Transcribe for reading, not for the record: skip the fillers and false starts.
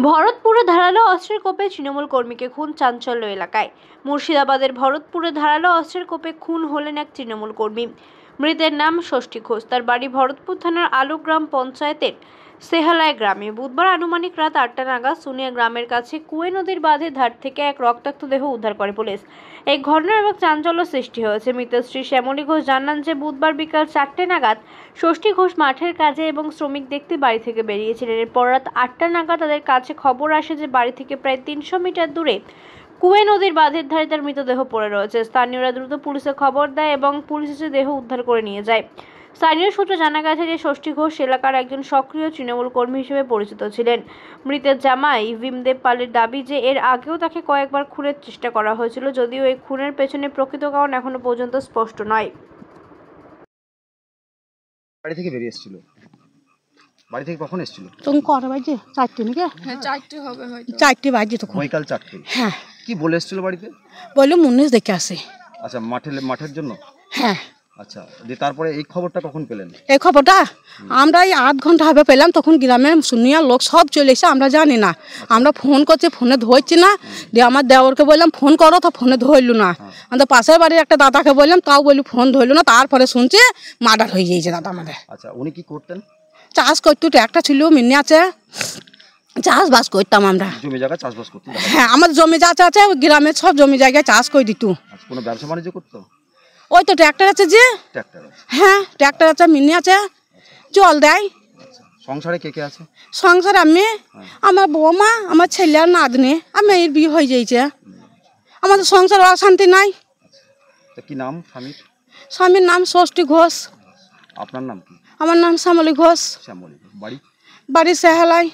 ভরতপুরে ধারালো অস্ত্রের কোপে তৃণমূল কর্মীকে খুন, চাঞ্চল্য এলাকায়। মুর্শিদাবাদের ভরতপুরে ধারালো অস্ত্রের কোপে খুন হলেন এক তৃণমূল কর্মী। মৃতের নাম ষষ্ঠী ঘোষ। তার বাড়ি ভরতপুর থানার আলু গ্রাম পঞ্চায়েতের সেহালায় গ্রামে। বুধবার আনুমানিক রাত 8টা নাগাদ সুনিয়া গ্রামের কাছে কুয়ে নদীর বাঁধের ধার থেকে এক রক্তাক্ত দেহ উদ্ধার করে পুলিশ। এই ঘটনার এবং চাঞ্চল্য সৃষ্টি হয়েছে। মৃতের স্ত্রী শ্যামলী ঘোষ জানান যে বুধবার বিকাল 4টে নাগাদ ষষ্ঠী ঘোষ মাঠের কাজে এবং শ্রমিক দেখতে বাড়ি থেকে বেরিয়েছিলেন। এরপর রাত 8টা নাগাদ তাদের কাছে খবর আসে যে বাড়ি থেকে প্রায় 300 মিটার দূরে কুয়ে নদীর বাঁধের ধারে তার মৃতদেহ পড়ে রয়েছে। স্থানীয়রা দ্রুত পুলিশে খবর দেয় এবং পুলিশ এসে দেহ উদ্ধার করে নিয়ে যায়। স্থানীয় সূত্রে জানা গেছে যে ষষ্ঠী ঘোষ এলাকার একজন সক্রিয় তৃণমূল কর্মী হিসেবে পরিচিত ছিলেন। মৃতের জামাই ভীমদেব পালের দাবি যে এর আগেও তাকে কয়েকবার খুনের চেষ্টা করা হয়েছিল, যদিও এই খুনের পেছনে প্রকৃত কারণ এখনো পর্যন্ত স্পষ্ট নয়। বাড়ি থেকে বেরিয়ে এসেছিল। বাড়ি থেকে কখন এসেছিল? তখন কটা বাজে? 4টে নাকি? হ্যাঁ 4টে হবে হয়তো। 4টে বাজে তখন। বৈকাল 4টে। হ্যাঁ। কি বলে এসেছিল বাড়িতে? বললো মুন্নিশ দেখে আসে। আচ্ছা, মাঠের জন্য? হ্যাঁ। আচ্ছা, তারপরে এই খবরটা কখন পেলেন? এই খবরটা আমরা এই 8 ঘন্টা হবে পেলাম। তখন গ্রামের শুনিয়া লোক সব চলে এসে, আমরা জানি না। আমরা ফোন করছি, ফোনে ধরছি না। দিয়ে আমার দেওরকে বললাম ফোন করো, তো ফোনে ধরলো না। আমাদের পাশের বাড়ির একটা দাদাকে বললাম, তাও বলি ফোন ধরলো না। তারপরে শুনছি মার্ডার হয়ে গিয়েছে দাদা আমাদের। আচ্ছা, উনি কি করতেন? চাষ করতো, একটা ছিল মিনি আছে, চাষবাস করতাম আমরা। জমি জায়গা চাষবাস করতেন? হ্যাঁ, আমাদের জমি যা আছে গ্রামের সব জমি জায়গায় চাষ করে দিত। কোনো ব্যবসা বাণিজ্য করতো? ওই তো ট্র্যাক্টর আছে যে। ট্র্যাক্টর আছে? হ্যাঁ, ট্র্যাক্টর আছে, মিনি আছে, জল দেয়। সংসারে কে কে আছে? সংসারে আমি, আমার বৌমা, আমার ছেলে আর নাতনি, আর মেয়ের বিয়ে হয়ে যাইছে। আমাদের সংসার অশান্তি নাই। কি নাম স্বামীর? স্বামীর নাম ষষ্ঠী ঘোষ। আপনার নাম কি? আমার নাম শ্যামলী ঘোষ। শ্যামলী। বাড়ি? বাড়ি সেহালায়।